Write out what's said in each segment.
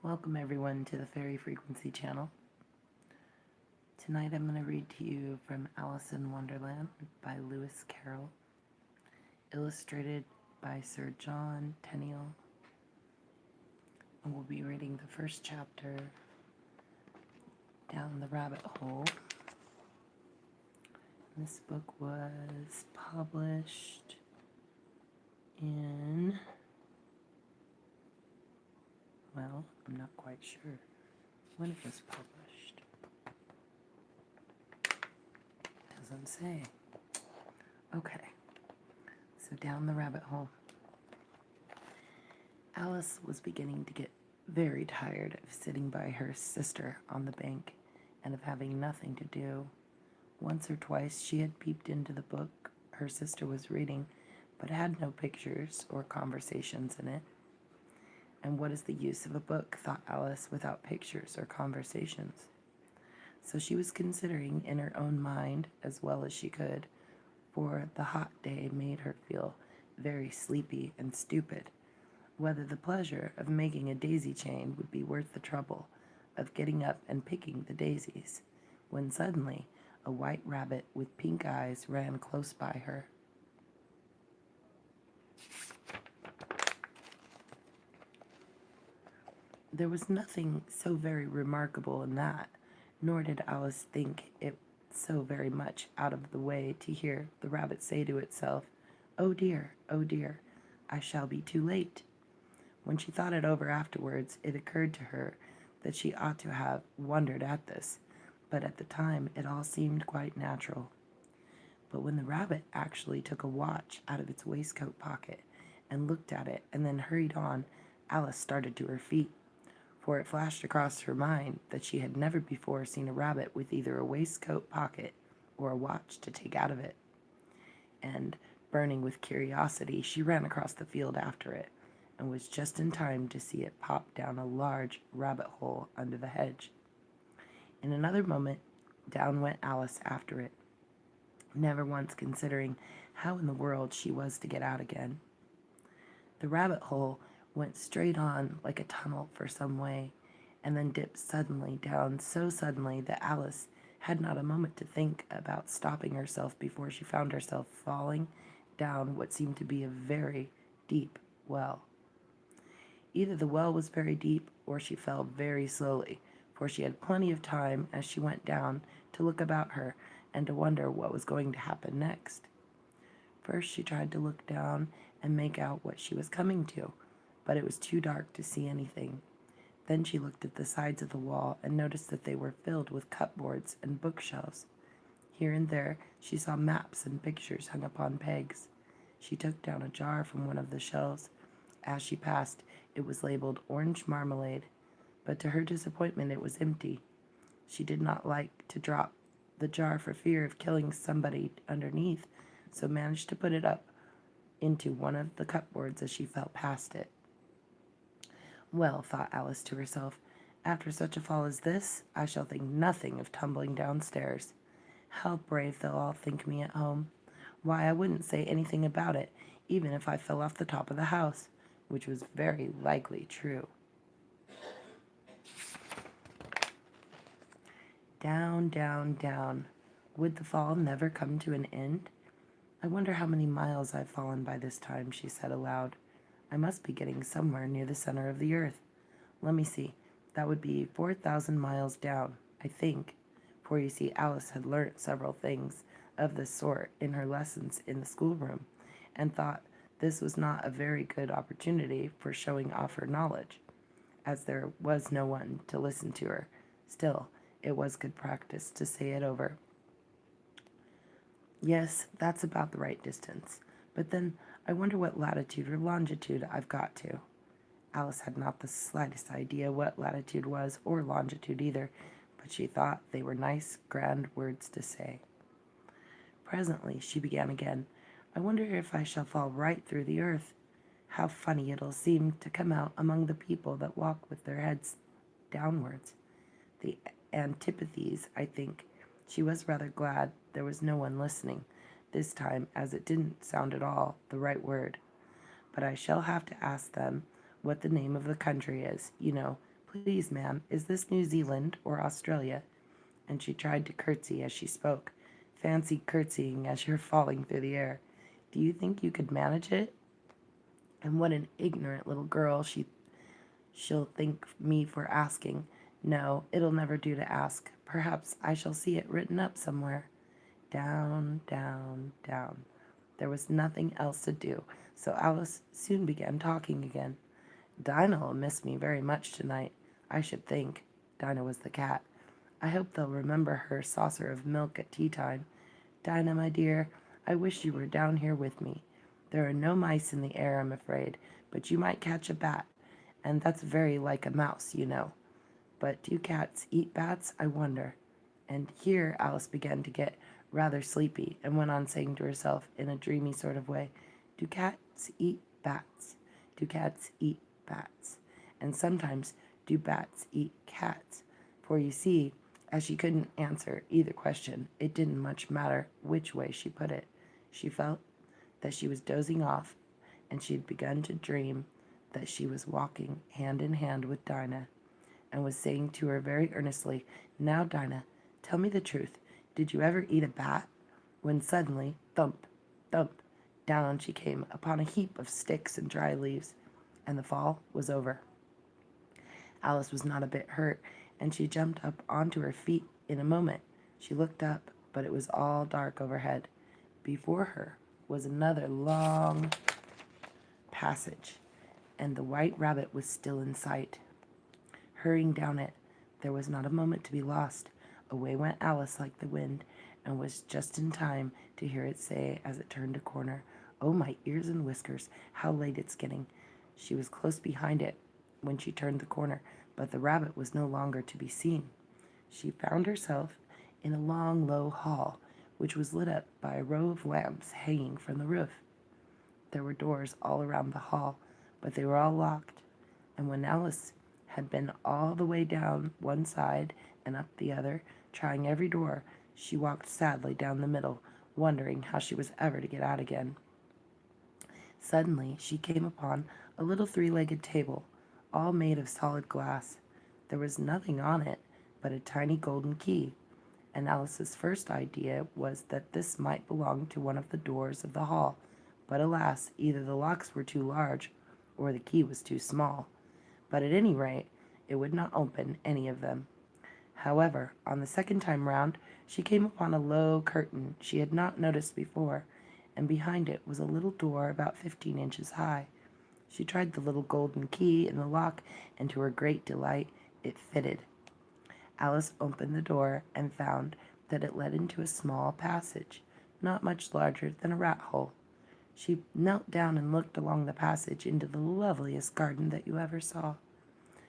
Welcome everyone to the Fairy Frequency channel. Tonight I'm going to read to you from Alice in Wonderland by Lewis Carroll, illustrated by Sir John Tenniel. And we'll be reading the first chapter, Down the Rabbit Hole. And this book was published in, well, I'm not quite sure when it was published. Doesn't say. Okay, so down the rabbit hole. Alice was beginning to get very tired of sitting by her sister on the bank and of having nothing to do. Once or twice she had peeped into the book her sister was reading, but had no pictures or conversations in it. And what is the use of a book, thought Alice, without pictures or conversations? So she was considering in her own mind, as well as she could, for the hot day made her feel very sleepy and stupid, whether the pleasure of making a daisy chain would be worth the trouble of getting up and picking the daisies, when suddenly a white rabbit with pink eyes ran close by her. There was nothing so very remarkable in that, nor did Alice think it so very much out of the way to hear the rabbit say to itself, oh dear, I shall be too late." When she thought it over afterwards, it occurred to her that she ought to have wondered at this, but at the time it all seemed quite natural. But when the rabbit actually took a watch out of its waistcoat pocket and looked at it and then hurried on, Alice started to her feet, for it flashed across her mind that she had never before seen a rabbit with either a waistcoat pocket or a watch to take out of it. And, burning with curiosity, she ran across the field after it, and was just in time to see it pop down a large rabbit hole under the hedge. In another moment, down went Alice after it, never once considering how in the world she was to get out again. The rabbit hole went straight on like a tunnel for some way, and then dipped suddenly down, so suddenly that Alice had not a moment to think about stopping herself before she found herself falling down what seemed to be a very deep well. Either the well was very deep, or she fell very slowly, for she had plenty of time as she went down to look about her and to wonder what was going to happen next. First she tried to look down and make out what she was coming to, but it was too dark to see anything. Then she looked at the sides of the wall and noticed that they were filled with cupboards and bookshelves. Here and there she saw maps and pictures hung upon pegs. She took down a jar from one of the shelves. As she passed, it was labeled orange marmalade, but to her disappointment it was empty. She did not like to drop the jar for fear of killing somebody underneath, so managed to put it up into one of the cupboards as she fell past it. Well, thought Alice to herself, after such a fall as this, I shall think nothing of tumbling downstairs. How brave they'll all think me at home. Why, I wouldn't say anything about it, even if I fell off the top of the house, which was very likely true. Down, down, down. Would the fall never come to an end? I wonder how many miles I've fallen by this time, she said aloud. I must be getting somewhere near the center of the earth. Let me see. That would be 4,000 miles down, I think. For you see, Alice had learnt several things of this sort in her lessons in the schoolroom, and thought this was not a very good opportunity for showing off her knowledge, as there was no one to listen to her. Still, it was good practice to say it over. Yes, that's about the right distance. But then, I wonder what latitude or longitude I've got to. Alice had not the slightest idea what latitude was, or longitude either, but she thought they were nice, grand words to say. Presently she began again. I wonder if I shall fall right through the earth. How funny it'll seem to come out among the people that walk with their heads downwards. The antipathies, I think. She was rather glad there was no one listening this time, as it didn't sound at all the right word. But I shall have to ask them what the name of the country is, Please, ma'am, is this New Zealand or Australia? And she tried to curtsy as she spoke. Fancy curtsying as you're falling through the air. Do you think you could manage it? And what an ignorant little girl she'll think me for asking. No, it'll never do to ask. Perhaps I shall see it written up somewhere. Down, down, down. There was nothing else to do, so Alice soon began talking again. Dinah'll miss me very much tonight, I should think. Dinah was the cat. I hope they'll remember her saucer of milk at tea time. Dinah, my dear, I wish you were down here with me. There are no mice in the air, I'm afraid, but you might catch a bat, and that's very like a mouse, you know. But do cats eat bats, I wonder? And here Alice began to get rather sleepy, and went on saying to herself in a dreamy sort of way, do cats eat bats? Do cats eat bats? And sometimes do bats eat cats? For you see, as she couldn't answer either question, it didn't much matter which way she put it. She felt that she was dozing off, and she had begun to dream that she was walking hand in hand with Dinah, and was saying to her very earnestly, now, Dinah, tell me the truth. Did you ever eat a bat? When suddenly, thump, thump, down she came upon a heap of sticks and dry leaves, and the fall was over. Alice was not a bit hurt, and she jumped up onto her feet in a moment. She looked up, but it was all dark overhead. Before her was another long passage, and the white rabbit was still in sight. Hurrying down it, there was not a moment to be lost. Away went Alice like the wind, and was just in time to hear it say as it turned a corner, oh, my ears and whiskers, how late it's getting. She was close behind it when she turned the corner, but the rabbit was no longer to be seen. She found herself in a long, low hall, which was lit up by a row of lamps hanging from the roof. There were doors all around the hall, but they were all locked, and when Alice had been all the way down one side and up the other, trying every door, she walked sadly down the middle, wondering how she was ever to get out again. Suddenly she came upon a little three-legged table, all made of solid glass. There was nothing on it but a tiny golden key, and Alice's first idea was that this might belong to one of the doors of the hall, but alas, either the locks were too large, or the key was too small. But at any rate, it would not open any of them. However, on the second time round, she came upon a low curtain she had not noticed before, and behind it was a little door about 15 inches high. She tried the little golden key in the lock, and to her great delight, it fitted. Alice opened the door and found that it led into a small passage, not much larger than a rat hole. She knelt down and looked along the passage into the loveliest garden that you ever saw.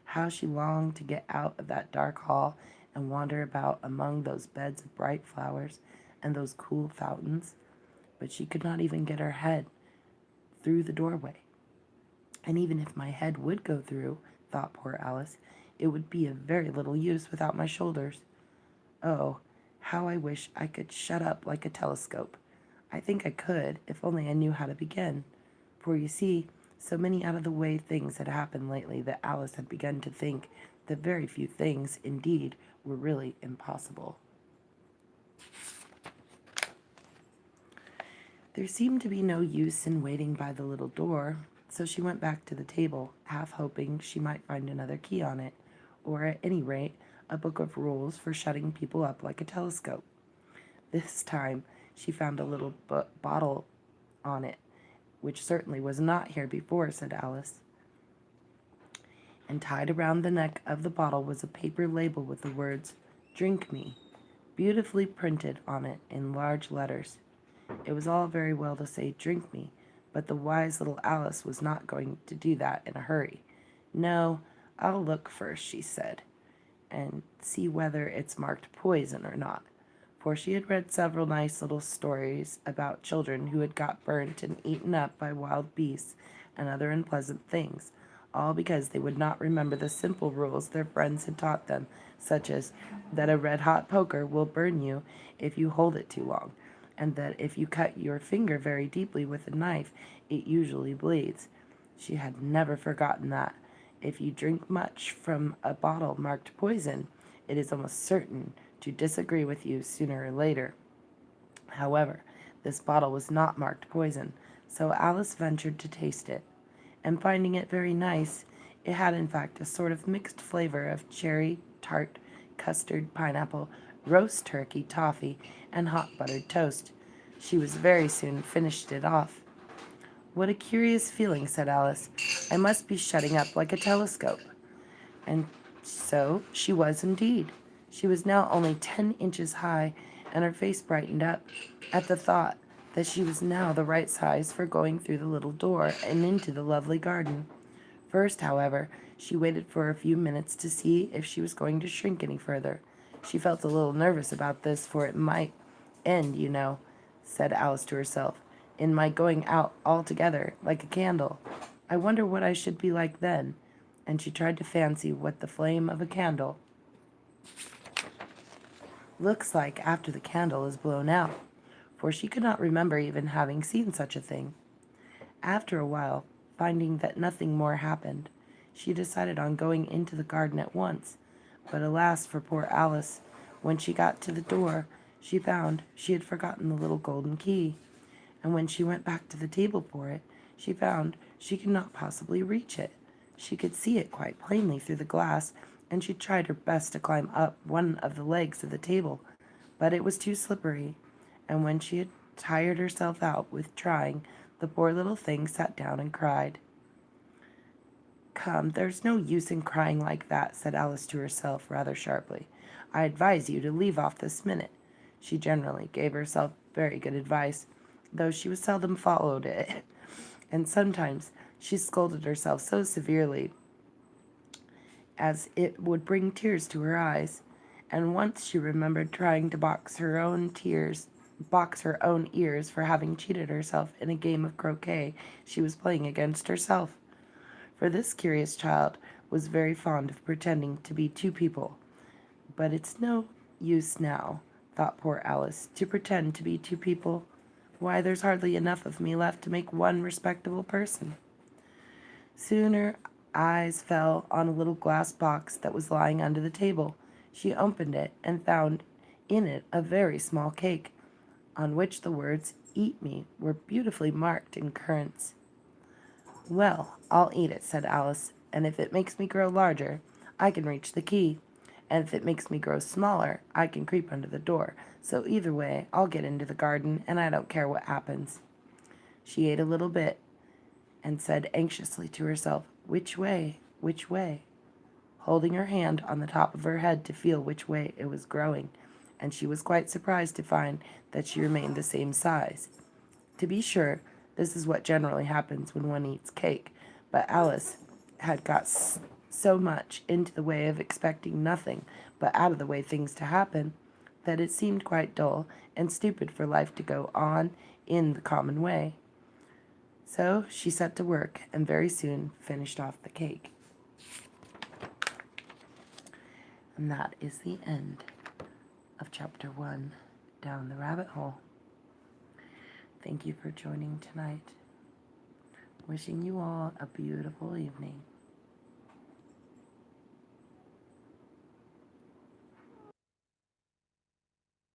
How she longed to get out of that dark hall and wander about among those beds of bright flowers and those cool fountains, but she could not even get her head through the doorway. And even if my head would go through, thought poor Alice, it would be of very little use without my shoulders. Oh, how I wish I could shut up like a telescope. I think I could, if only I knew how to begin. For you see, so many out-of-the-way things had happened lately that Alice had begun to think that very few things, indeed, were really impossible. There seemed to be no use in waiting by the little door, so she went back to the table, half hoping she might find another key on it, or at any rate, a book of rules for shutting people up like a telescope. This time she found a little bottle on it, which certainly was not here before, said Alice. And tied around the neck of the bottle was a paper label with the words, "Drink me," beautifully printed on it in large letters. It was all very well to say, "Drink me," but the wise little Alice was not going to do that in a hurry. "No, I'll look first," she said, "and see whether it's marked poison or not." For she had read several nice little stories about children who had got burnt and eaten up by wild beasts and other unpleasant things, all because they would not remember the simple rules their friends had taught them, such as that a red-hot poker will burn you if you hold it too long, and that if you cut your finger very deeply with a knife, it usually bleeds. She had never forgotten that, If you drink much from a bottle marked poison, it is almost certain to disagree with you sooner or later. However, this bottle was not marked poison, so Alice ventured to taste it, and finding it very nice, it had in fact a sort of mixed flavor of cherry, tart, custard, pineapple, roast turkey, toffee, and hot buttered toast. She was very soon finished it off. What a curious feeling, said Alice. I must be shutting up like a telescope. And so she was indeed. She was now only 10 inches high, and her face brightened up at the thought that she was now the right size for going through the little door and into the lovely garden. First, however, she waited for a few minutes to see if she was going to shrink any further. She felt a little nervous about this, for it might end, you know, said Alice to herself, in my going out altogether, like a candle. I wonder what I should be like then. And she tried to fancy what the flame of a candle looks like after the candle is blown out, for she could not remember even having seen such a thing. After a while, finding that nothing more happened, she decided on going into the garden at once. But alas for poor Alice, when she got to the door, she found she had forgotten the little golden key, and when she went back to the table for it, she found she could not possibly reach it. She could see it quite plainly through the glass, and she tried her best to climb up one of the legs of the table, but it was too slippery, and when she had tired herself out with trying, the poor little thing sat down and cried. Come, there's no use in crying like that, said Alice to herself rather sharply. I advise you to leave off this minute. She generally gave herself very good advice, though she was seldom followed it, and sometimes she scolded herself so severely as it would bring tears to her eyes, and once she remembered trying to box her own ears for having cheated herself in a game of croquet she was playing against herself. For this curious child was very fond of pretending to be two people. But it's no use now, thought poor Alice, to pretend to be two people. Why, there's hardly enough of me left to make one respectable person. Soon her eyes fell on a little glass box that was lying under the table. She opened it and found in it a very small cake, on which the words, "Eat me," were beautifully marked in currants. Well, I'll eat it, said Alice, and if it makes me grow larger, I can reach the key, and if it makes me grow smaller, I can creep under the door, so either way, I'll get into the garden, and I don't care what happens. She ate a little bit, and said anxiously to herself, which way, holding her hand on the top of her head to feel which way it was growing, and she was quite surprised to find that she remained the same size. To be sure, this is what generally happens when one eats cake, but Alice had got so much into the way of expecting nothing but out-of-the-way things to happen that it seemed quite dull and stupid for life to go on in the common way. So she set to work and very soon finished off the cake. And that is the end of Chapter 1, Down the Rabbit Hole. Thank you for joining tonight. Wishing you all a beautiful evening.